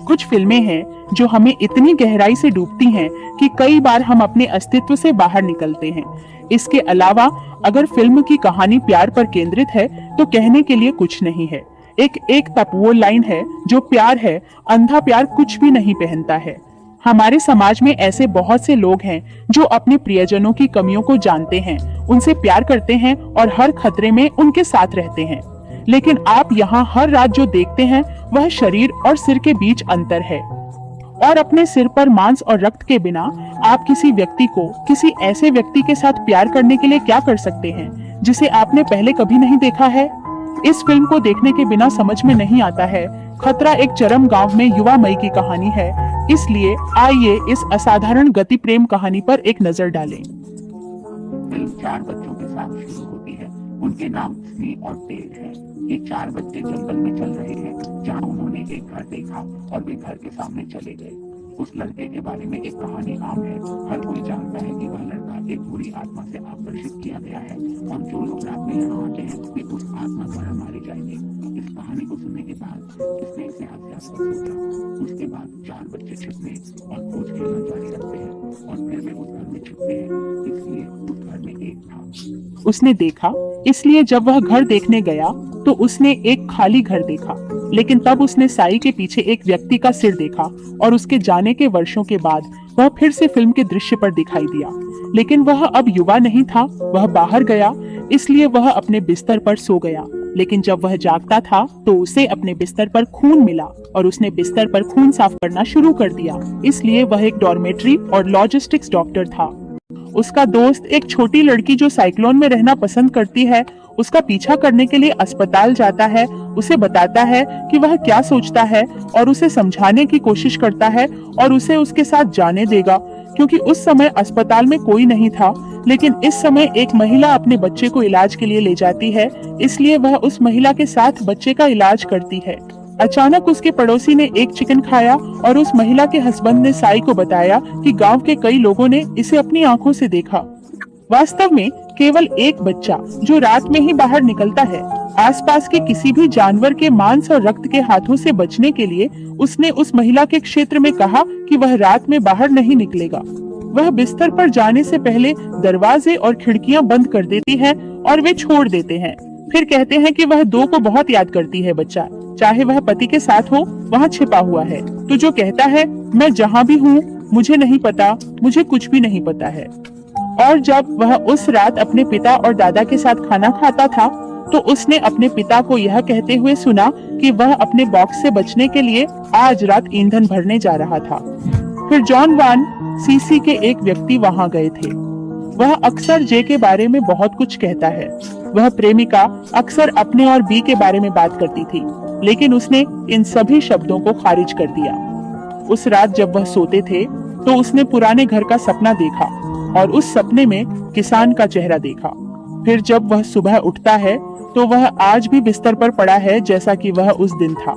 कुछ फिल्में हैं जो हमें इतनी गहराई से डूबती हैं कि कई बार हम अपने अस्तित्व से बाहर निकलते हैं। इसके अलावा अगर फिल्म की कहानी प्यार पर केंद्रित है तो कहने के लिए कुछ नहीं है। एक तक वो लाइन है, जो प्यार है, अंधा प्यार कुछ भी नहीं पहनता है। हमारे समाज में ऐसे बहुत से लोग हैं जो अपने प्रियजनों की कमियों को जानते हैं, उनसे प्यार करते हैं और हर खतरे में उनके साथ रहते हैं। लेकिन आप यहाँ हर रात जो देखते हैं वह शरीर और सिर के बीच अंतर है। और अपने सिर पर मांस और रक्त के बिना आप किसी व्यक्ति को किसी ऐसे व्यक्ति के साथ प्यार करने के लिए क्या कर सकते हैं जिसे आपने पहले कभी नहीं देखा है। इस फिल्म को देखने के बिना समझ में नहीं आता है खतरा एक चरम गांव में युवा मई की कहानी है। इसलिए आइए इस असाधारण गति प्रेम कहानी पर एक नजर डालें। फिल्म 4 बच्चों के साथ शुरू होती है। उनके नाम स्नेह और टेल है। ये 4 बच्चे जंगल में चल रहे हैं जहाँ उन्होंने एक घर देखा और वे घर के सामने चले गए। उस लड़के के बारे में एक कहानी आम है। हर कोई जानता है कि वह लड़का एक बुरी आत्मा से आकर्षित किया गया है और जो लोग रात में यहाँ आते हैं वे उस आत्मा द्वारा मारे जाएंगे। इस कहानी को सुनने के बाद इसने इसे हास्यास्पद सोचा। उसके बाद 4 बच्चे छिपने और खोज खेलना जारी रखते हैं और फिर वे उस घर में छुपते हैं। इसलिए उस घर में एक था। उसने देखा, इसलिए जब वह घर देखने गया तो उसने एक खाली घर देखा। लेकिन तब उसने साई के पीछे एक व्यक्ति का सिर देखा और उसके जाने के वर्षों के बाद वह फिर से फिल्म के दृश्य पर दिखाई दिया। लेकिन वह अब युवा नहीं था, वह बाहर गया, इसलिए वह अपने बिस्तर पर सो गया। लेकिन जब वह जागता था तो उसे अपने बिस्तर पर खून मिला और उसने बिस्तर पर खून साफ करना शुरू कर दिया। इसलिए वह एक डॉर्मेट्री और लॉजिस्टिक्स डॉक्टर था। उसका दोस्त एक छोटी लड़की जो साइक्लोन में रहना पसंद करती है, उसका पीछा करने के लिए अस्पताल जाता है, उसे बताता है कि वह क्या सोचता है और उसे समझाने की कोशिश करता है और उसे उसके साथ जाने देगा, क्योंकि उस समय अस्पताल में कोई नहीं था। लेकिन इस समय एक महिला अपने बच्चे को इलाज के लिए ले जाती है, इसलिए वह उस महिला के साथ बच्चे का इलाज करती है। अचानक उसके पड़ोसी ने एक चिकन खाया और उस महिला के हस्बैंड ने साई को बताया कि गांव के कई लोगों ने इसे अपनी आंखों से देखा। वास्तव में केवल एक बच्चा जो रात में ही बाहर निकलता है। आसपास के किसी भी जानवर के मांस और रक्त के हाथों से बचने के लिए उसने उस महिला के क्षेत्र में कहा कि वह रात में बाहर नहीं निकलेगा। वह बिस्तर पर जाने से पहले दरवाजे और खिड़कियां बंद कर देती है और वे छोड़ देते हैं। फिर कहते हैं कि वह 2 को बहुत याद करती है बच्चा, चाहे वह पति के साथ हो, वहाँ छिपा हुआ है। तो जो कहता है मैं जहाँ भी हूँ, मुझे नहीं पता, मुझे कुछ भी नहीं पता है। और जब वह उस रात अपने पिता और दादा के साथ खाना खाता था तो उसने अपने पिता को यह कहते हुए सुना कि वह अपने बॉक्स से बचने के लिए आज रात ईंधन भरने जा रहा था। फिर जॉन वान सीसी के एक व्यक्ति वहां गए थे। वह अक्सर जे के बारे में बहुत कुछ कहता है। वह प्रेमिका अक्सर अपने और बी के बारे में बात करती थी, लेकिन उसने इन सभी शब्दों को खारिज कर दिया। उस रात जब वह सोते थे तो उसने पुराने घर का सपना देखा और उस सपने में किसान का चेहरा देखा। फिर जब वह सुबह उठता है तो वह आज भी बिस्तर पर पड़ा है जैसा कि वह उस दिन था।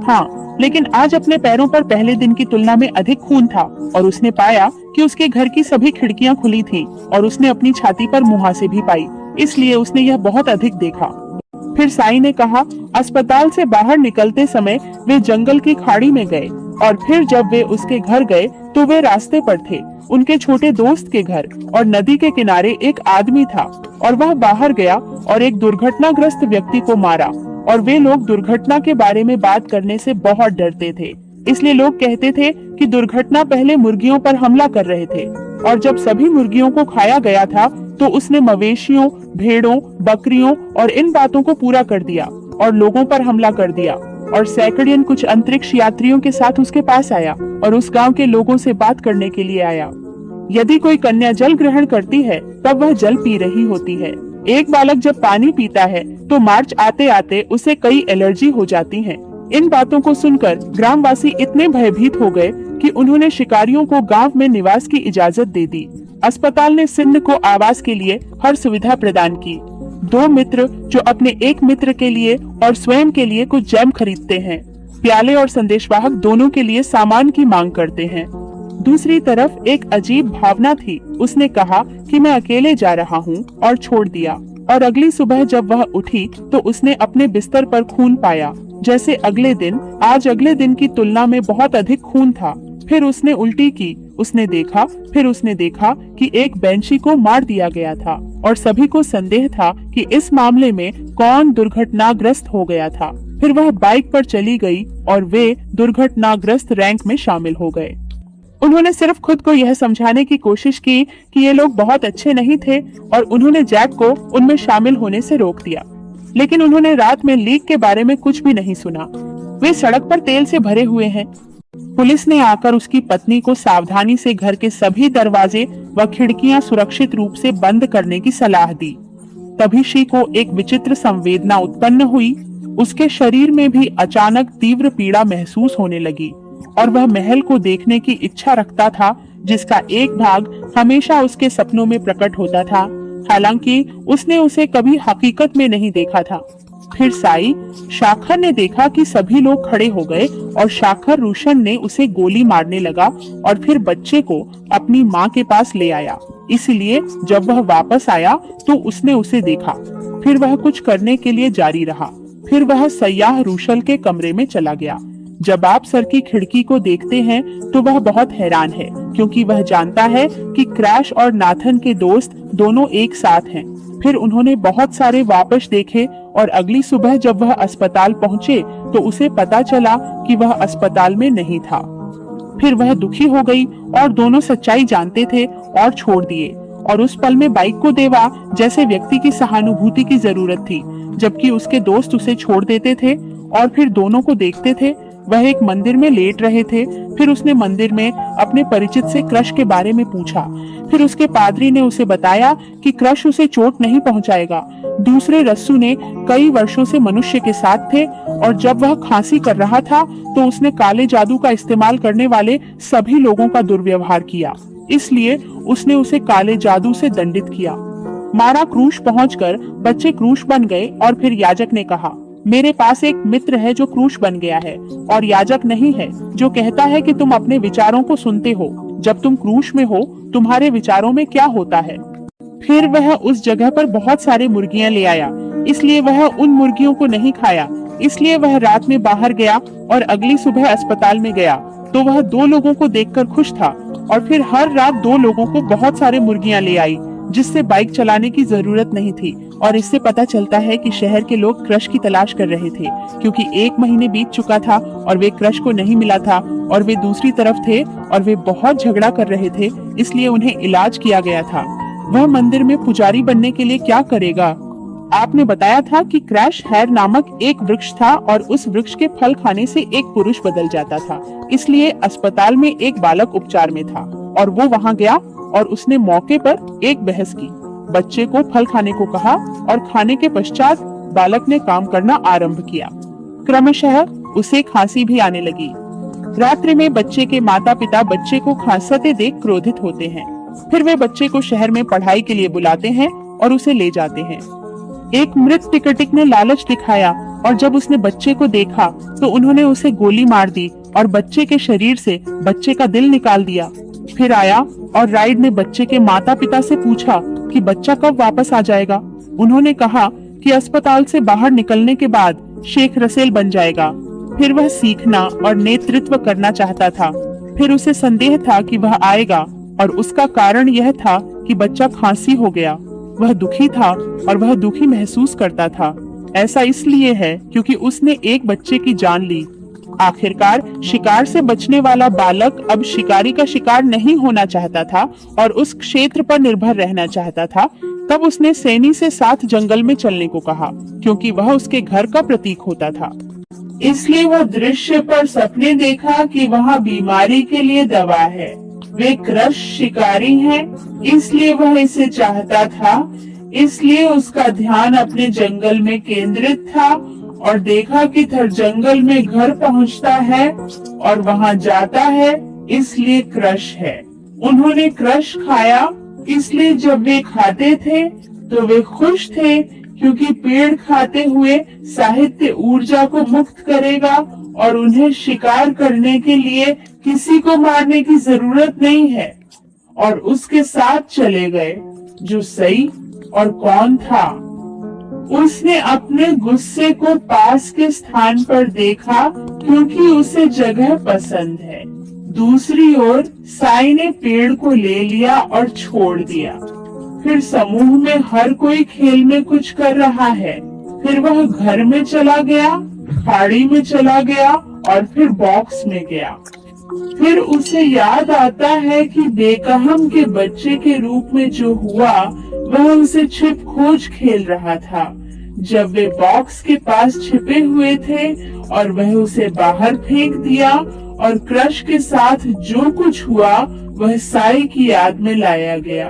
हाँ, लेकिन आज अपने पैरों पर पहले दिन की तुलना में अधिक खून था और उसने पाया कि उसके घर की सभी खिड़कियां खुली थीं और उसने अपनी छाती पर मुहासे भी पाई, इसलिए उसने यह बहुत अधिक देखा। फिर साई ने कहा, अस्पताल से बाहर निकलते समय वे जंगल की खाड़ी में गए और फिर जब वे उसके घर गए तो वे रास्ते पर थे, उनके छोटे दोस्त के घर, और नदी के किनारे एक आदमी था और वह बाहर गया और एक दुर्घटनाग्रस्त व्यक्ति को मारा। और वे लोग दुर्घटना के बारे में बात करने से बहुत डरते थे, इसलिए लोग कहते थे कि दुर्घटना पहले मुर्गियों पर हमला कर रहे थे और जब सभी मुर्गियों को खाया गया था तो उसने मवेशियों, भेड़ों, बकरियों और इन बातों को पूरा कर दिया और लोगों पर हमला कर दिया। और सैकड़ियन कुछ अंतरिक्ष यात्रियों के साथ उसके पास आया और उस गांव के लोगों से बात करने के लिए आया। यदि कोई कन्या जल ग्रहण करती है तब वह जल पी रही होती है। एक बालक जब पानी पीता है तो मार्च आते आते उसे कई एलर्जी हो जाती है। इन बातों को सुनकर ग्रामवासी इतने भयभीत हो गए कि उन्होंने शिकारियों को गांव में निवास की इजाजत दे दी। अस्पताल ने सिंध को आवास के लिए हर सुविधा प्रदान की। 2 मित्र जो अपने एक मित्र के लिए और स्वयं के लिए कुछ जैम खरीदते हैं, प्याले और संदेशवाहक दोनों के लिए सामान की मांग करते हैं। दूसरी तरफ एक अजीब भावना थी। उसने कहा कि मैं अकेले जा रहा हूँ और छोड़ दिया। और अगली सुबह जब वह उठी तो उसने अपने बिस्तर पर खून पाया जैसे आज अगले दिन की तुलना में बहुत अधिक खून था। फिर उसने उल्टी की। फिर उसने देखा कि एक बैंशी को मार दिया गया था और सभी को संदेह था कि इस मामले में कौन दुर्घटनाग्रस्त हो गया था। फिर वह बाइक पर चली गई और वे दुर्घटनाग्रस्त रैंक में शामिल हो गए। उन्होंने सिर्फ खुद को यह समझाने की कोशिश की कि ये लोग बहुत अच्छे नहीं थे और उन्होंने जैक को उनमें शामिल होने से रोक दिया। लेकिन उन्होंने रात में लीक के बारे में कुछ भी नहीं सुना। वे सड़क पर तेल से भरे हुए हैं। पुलिस ने आकर उसकी पत्नी को सावधानी से घर के सभी दरवाजे व खिड़कियां सुरक्षित रूप से बंद करने की सलाह दी। तभी शी को एक विचित्र संवेदना उत्पन्न हुई। उसके शरीर में भी अचानक तीव्र पीड़ा महसूस होने लगी और वह महल को देखने की इच्छा रखता था, जिसका एक भाग हमेशा उसके सपनों में प्रकट होता था, हालांकि उसने उसे कभी हकीकत में नहीं देखा था। फिर शाखर ने देखा कि सभी लोग खड़े हो गए और शाखर रोशन ने उसे गोली मारने लगा और फिर बच्चे को अपनी माँ के पास ले आया। इसलिए जब वह वापस आया तो उसने उसे देखा। फिर वह कुछ करने के लिए जारी रहा। फिर वह सयाह रूशल के कमरे में चला गया। जब आप सर की खिड़की को देखते हैं तो वह बहुत हैरान है, क्योंकि वह जानता है कि क्रैश और नाथन के दोस्त दोनों एक साथ हैं। फिर उन्होंने बहुत सारे वापस देखे और अगली सुबह जब वह अस्पताल पहुंचे तो उसे पता चला कि वह अस्पताल में नहीं था। फिर वह दुखी हो गई और दोनों सच्चाई जानते थे और छोड़ दिए और उस पल में बाइक को देवा जैसे व्यक्ति की सहानुभूति की जरूरत थी, जबकि उसके दोस्त उसे छोड़ देते थे और फिर दोनों को देखते थे। वह एक मंदिर में लेट रहे थे। फिर उसने मंदिर में अपने परिचित से क्रश के बारे में पूछा। फिर उसके पादरी ने उसे बताया कि क्रश उसे चोट नहीं पहुंचाएगा। दूसरे रस्सू ने कई वर्षों से मनुष्य के साथ थे और जब वह खांसी कर रहा था तो उसने काले जादू का इस्तेमाल करने वाले सभी लोगों का दुर्व्यवहार किया, इसलिए उसने उसे काले जादू से दंडित किया। मारा क्रूश पहुंचकर बच्चे क्रूश बन गए और फिर याजक ने कहा, मेरे पास एक मित्र है जो क्रूश बन गया है और याजक नहीं है, जो कहता है कि तुम अपने विचारों को सुनते हो। जब तुम क्रूश में हो तुम्हारे विचारों में क्या होता है। फिर वह उस जगह पर बहुत सारे मुर्गियां ले आया, इसलिए वह उन मुर्गियों को नहीं खाया। इसलिए वह रात में बाहर गया और अगली सुबह अस्पताल में गया तो वह 2 लोगों को देखकर खुश था और फिर हर रात 2 लोगों को बहुत सारे मुर्गियां ले आई, जिससे बाइक चलाने की जरूरत नहीं थी। और इससे पता चलता है कि शहर के लोग क्रश की तलाश कर रहे थे, क्योंकि 1 महीने बीत चुका था और वे क्रश को नहीं मिला था और वे दूसरी तरफ थे और वे बहुत झगड़ा कर रहे थे, इसलिए उन्हें इलाज किया गया था। वह मंदिर में पुजारी बनने के लिए क्या करेगा? आपने बताया था कि क्रैश हैर नामक एक वृक्ष था और उस वृक्ष के फल खाने से एक पुरुष बदल जाता था, इसलिए अस्पताल में एक बालक उपचार में था और वो वहाँ गया और उसने मौके पर एक बहस की। बच्चे को फल खाने को कहा और खाने के पश्चात बालक ने काम करना आरंभ किया। क्रमशः उसे खांसी भी आने लगी। रात्रि में बच्चे के माता पिता बच्चे को खांसते देख क्रोधित होते हैं। फिर वे बच्चे को शहर में पढ़ाई के लिए बुलाते हैं और उसे ले जाते हैं। एक मृत टिकटिक ने लालच दिखाया और जब उसने बच्चे को देखा तो उन्होंने उसे गोली मार दी और बच्चे के शरीर से बच्चे का दिल निकाल दिया। फिर आया और राइड ने बच्चे के माता पिता से पूछा कि बच्चा कब वापस आ जाएगा। उन्होंने कहा कि अस्पताल से बाहर निकलने के बाद शेख रसेल बन जाएगा। फिर वह सीखना और नेतृत्व करना चाहता था। फिर उसे संदेह था कि वह आएगा और उसका कारण यह था कि बच्चा खांसी हो गया। वह दुखी था और वह दुखी महसूस करता था। ऐसा इसलिए है क्योंकि उसने एक बच्चे की जान ली। आखिरकार शिकार से बचने वाला बालक अब शिकारी का शिकार नहीं होना चाहता था और उस क्षेत्र पर निर्भर रहना चाहता था। तब उसने सैनी से साथ जंगल में चलने को कहा, क्योंकि वह उसके घर का प्रतीक होता था। इसलिए वह दृश्य पर सपने देखा कि वहाँ बीमारी के लिए दवा है। वे क्रश शिकारी हैं, इसलिए वह इसे चाहता था। इसलिए उसका ध्यान अपने जंगल में केंद्रित था और देखा कि थर जंगल में घर पहुंचता है और वहां जाता है, इसलिए क्रश है। उन्होंने क्रश खाया, इसलिए जब वे खाते थे तो वे खुश थे, क्योंकि पेड़ खाते हुए साहित्य ऊर्जा को मुक्त करेगा और उन्हें शिकार करने के लिए किसी को मारने की जरूरत नहीं है। और उसके साथ चले गए जो सही और कौन था। उसने अपने गुस्से को पास के स्थान पर देखा क्योंकि उसे जगह पसंद है। दूसरी ओर साई ने पेड़ को ले लिया और छोड़ दिया। फिर समूह में हर कोई खेल में कुछ कर रहा है। फिर वह घर में चला गया, खाड़ी में चला गया और फिर बॉक्स में गया। फिर उसे याद आता है कि बेकहम के बच्चे के रूप में जो हुआ वह उसे छिप खोज खेल रहा था जब वे बॉक्स के पास छिपे हुए थे और वह उसे बाहर फेंक दिया और क्रश के साथ जो कुछ हुआ वह साई की याद में लाया गया।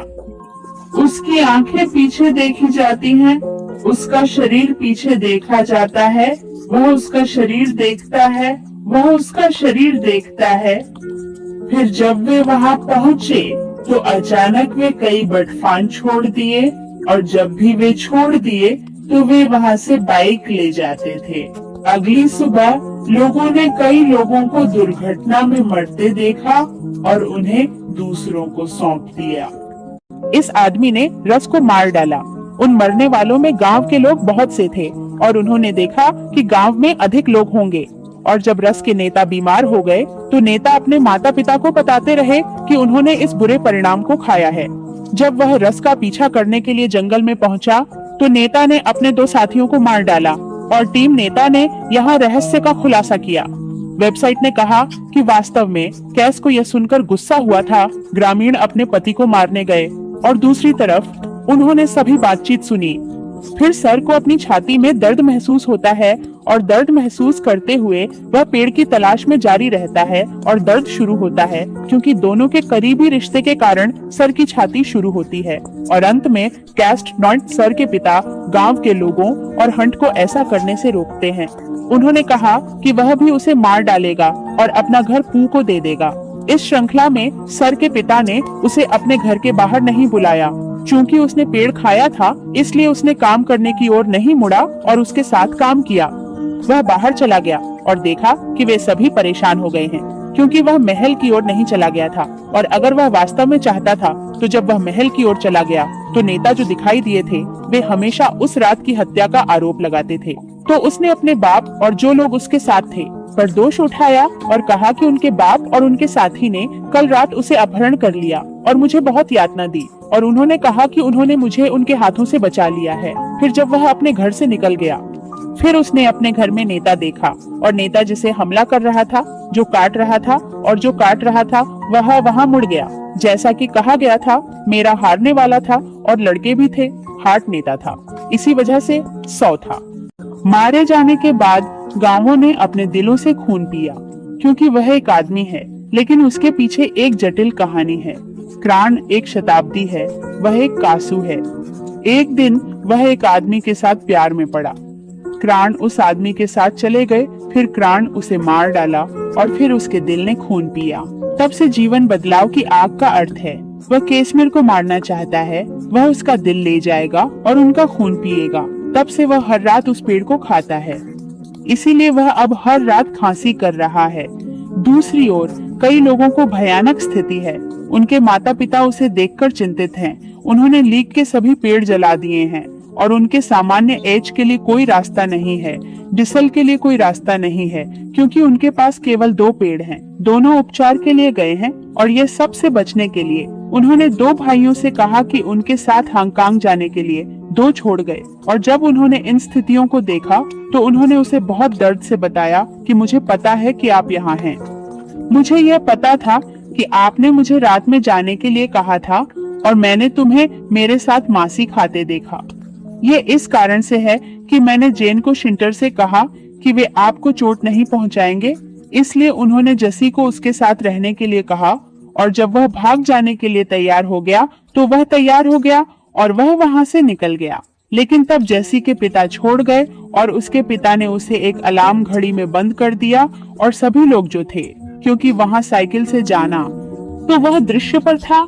उसकी आंखें पीछे देखी जाती हैं, उसका शरीर पीछे देखा जाता है, वह उसका शरीर देखता है, वह उसका शरीर देखता है। फिर जब वे वहां पहुंचे तो अचानक वे कई बटफान छोड़ दिए और जब भी वे छोड़ दिए तो वे वहां से बाइक ले जाते थे। अगली सुबह लोगों ने कई लोगों को दुर्घटना में मरते देखा और उन्हें दूसरों को सौंप दिया। इस आदमी ने रस को मार डाला। उन मरने वालों में गांव के लोग बहुत से थे और उन्होंने देखा कि गांव में अधिक लोग होंगे। और जब रस के नेता बीमार हो गए तो नेता अपने माता पिता को बताते रहे कि उन्होंने इस बुरे परिणाम को खाया है। जब वह रस का पीछा करने के लिए जंगल में पहुंचा तो नेता ने अपने 2 साथियों को मार डाला और टीम नेता ने यहाँ रहस्य का खुलासा किया। वेबसाइट ने कहा कि वास्तव में कैस को यह सुनकर गुस्सा हुआ था। ग्रामीण अपने पति को मारने गए और दूसरी तरफ उन्होंने सभी बातचीत सुनी। फिर सर को अपनी छाती में दर्द महसूस होता है और दर्द महसूस करते हुए वह पेड़ की तलाश में जारी रहता है और दर्द शुरू होता है क्योंकि दोनों के करीबी रिश्ते के कारण सर की छाती शुरू होती है। और अंत में कैस्ट नॉट सर के पिता गांव के लोगों और हंट को ऐसा करने से रोकते हैं। उन्होंने कहा कि वह भी उसे मार डालेगा और अपना घर पू को दे देगा। इस श्रृंखला में सर के पिता ने उसे अपने घर के बाहर नहीं बुलाया। चूंकि उसने पेड़ खाया था इसलिए उसने काम करने की ओर नहीं मुड़ा और उसके साथ काम किया। वह बाहर चला गया और देखा कि वे सभी परेशान हो गए हैं क्योंकि वह महल की ओर नहीं चला गया था। और अगर वह वास्तव में चाहता था तो जब वह महल की ओर चला गया तो नेता जो दिखाई दिए थे वे हमेशा उस रात की हत्या का आरोप लगाते थे। तो उसने अपने बाप और जो लोग उसके साथ थे पर दोष उठाया और कहा कि उनके बाप और उनके साथी ने कल रात उसे अपहरण कर लिया और मुझे बहुत यातना दी और उन्होंने कहा कि उन्होंने मुझे उनके हाथों से बचा लिया है। फिर जब वह अपने घर से निकल गया फिर उसने अपने घर में नेता देखा और नेता जिसे हमला कर रहा था, जो काट रहा था और जो काट रहा था वह वहाँ मुड़ गया। जैसा कि कहा गया था मेरा हारने वाला था और लड़के भी थे। हार्ट नेता था, इसी वजह से 100 था। मारे जाने के बाद गांवों ने अपने दिलों से खून पिया क्योंकि वह एक आदमी है लेकिन उसके पीछे एक जटिल कहानी है। क्रान एक शताब्दी है, वह एक कासू है। एक दिन वह एक आदमी के साथ प्यार में पड़ा। क्रान उस आदमी के साथ चले गए, फिर क्रान उसे मार डाला और फिर उसके दिल ने खून पिया। तब से जीवन बदलाव की आग का अर्थ है। वह केसमेर को मारना चाहता है, वह उसका दिल ले जाएगा और उनका खून पिएगा। तब से वह हर रात उस पेड़ को खाता है, इसीलिए वह अब हर रात खांसी कर रहा है। दूसरी ओर कई लोगों को भयानक स्थिति है। उनके माता पिता उसे देखकर चिंतित हैं। उन्होंने लीक के सभी पेड़ जला दिए हैं और उनके सामान्य एच के लिए कोई रास्ता नहीं है, डिसल के लिए कोई रास्ता नहीं है क्योंकि उनके पास केवल 2 पेड़ हैं। दोनों उपचार के लिए गए हैं और ये सब से बचने के लिए उन्होंने 2 भाइयों से कहा कि उनके साथ हांगकांग जाने के लिए 2 छोड़ गए। और जब उन्होंने इन स्थितियों को देखा तो उन्होंने उसे बहुत दर्द से बताया कि मुझे पता है कि आप यहाँ हैं। मुझे यह पता था कि आपने मुझे रात में जाने के लिए कहा था और मैंने तुम्हें मेरे साथ मांसी खाते देखा। ये इस कारण से है कि मैंने जेन को शिंटर से कहा कि वे आपको चोट नहीं पहुंचाएंगे, इसलिए उन्होंने जसी को उसके साथ रहने के लिए कहा। और जब वह भाग जाने के लिए तैयार हो गया तो वह तैयार हो गया और वह वहां से निकल गया। लेकिन तब जैसी के पिता छोड़ गए और उसके पिता ने उसे एक अलार्म घड़ी में बंद कर दिया और सभी लोग जो थे, क्योंकि वहां साइकिल से जाना तो वह दृश्य पर था।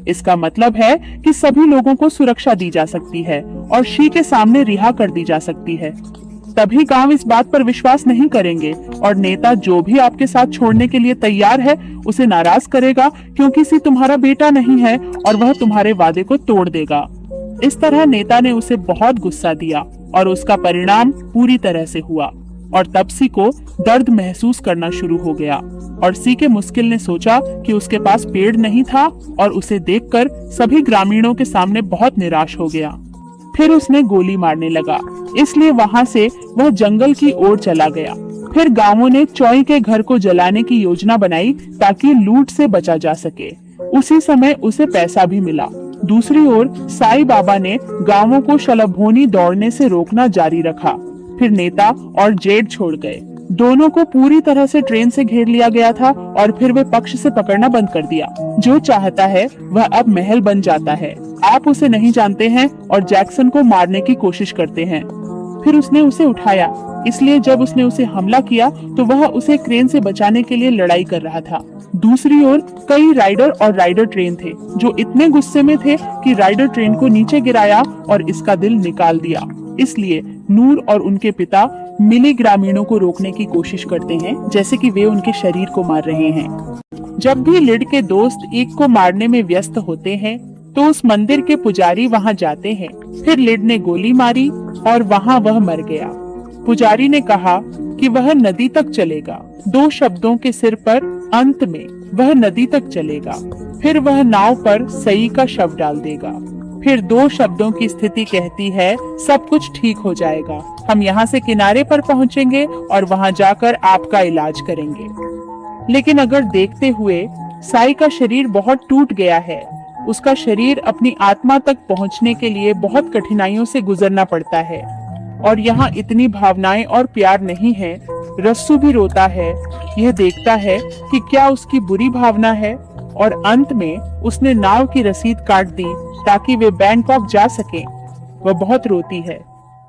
इसका मतलब है कि सभी लोगों को सुरक्षा दी जा सकती है और शी के सामने रिहा कर दी जा सकती है। तभी गांव इस बात पर विश्वास नहीं करेंगे और नेता जो भी आपके साथ छोड़ने के लिए तैयार है उसे नाराज करेगा क्योंकि सी तुम्हारा बेटा नहीं है और वह तुम्हारे वादे को तोड़ देगा। इस तरह नेता ने उसे बहुत गुस्सा दिया और उसका परिणाम पूरी तरह से हुआ और तब सी को दर्द महसूस करना शुरू हो गया और सी के मुश्किल ने सोचा कि उसके पास पेड़ नहीं था और उसे देखकर सभी ग्रामीणों के सामने बहुत निराश हो गया। फिर उसने गोली मारने लगा, इसलिए वहां से वह जंगल की ओर चला गया। फिर गांवों ने चौई के घर को जलाने की योजना बनाई ताकि लूट से बचा जा सके। उसी समय उसे पैसा भी मिला। दूसरी ओर साईं बाबा ने गांवों को शलभोनी दौड़ने से रोकना जारी रखा। फिर नेता और जेठ छोड़ गए। दोनों को पूरी तरह से ट्रेन से घेर लिया गया था और फिर वे पक्ष से पकड़ना बंद कर दिया। जो चाहता है वह अब महल बन जाता है। आप उसे नहीं जानते हैं और जैक्सन को मारने की कोशिश करते हैं। फिर उसने उसे उठाया, इसलिए जब उसने उसे हमला किया तो वह उसे क्रेन से बचाने के लिए लड़ाई कर रहा था। दूसरी ओर कई राइडर और राइडर ट्रेन थे जो इतने गुस्से में थे कि राइडर ट्रेन को नीचे गिराया और इसका दिल निकाल दिया। इसलिए नूर और उनके पिता मिली ग्रामीणों को रोकने की कोशिश करते हैं, जैसे कि वे उनके शरीर को मार रहे हैं। जब भी लिड के दोस्त ईक को मारने में व्यस्त होते हैं तो उस मंदिर के पुजारी वहां जाते हैं। फिर लिड ने गोली मारी और वहां वह मर गया। पुजारी ने कहा कि वह नदी तक चलेगा। 2 शब्दों के सिर पर अंत में वह नदी तक चलेगा। फिर वह नाव पर सई का शव डाल देगा। फिर 2 शब्दों की स्थिति कहती है सब कुछ ठीक हो जाएगा। हम यहाँ से किनारे पर पहुँचेंगे और वहाँ जाकर आपका इलाज करेंगे। लेकिन अगर देखते हुए साई का शरीर बहुत टूट गया है। उसका शरीर अपनी आत्मा तक पहुँचने के लिए बहुत कठिनाइयों से गुजरना पड़ता है और यहाँ इतनी भावनाएं और प्यार नहीं है। रस्सू भी रोता है, यह देखता है कि क्या उसकी बुरी भावना है और अंत में उसने नाव की रसीद काट दी ताकि वे बैंकॉक जा सके। वह बहुत रोती है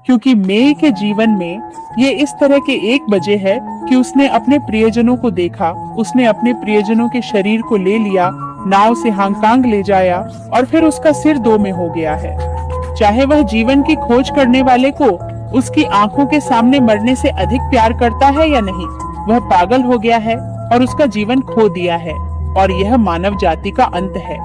क्योंकि मेई के जीवन में ये इस तरह के 1 बजे है कि उसने अपने प्रियजनों को देखा। उसने अपने प्रियजनों के शरीर को ले लिया, नाव से हांगकांग ले जाया और फिर उसका सिर 2 में हो गया है। चाहे वह जीवन की खोज करने वाले को उसकी आंखों के सामने मरने से अधिक प्यार करता है या नहीं, वह पागल हो गया है और उसका जीवन खो दिया है और यह मानव जाति का अंत है।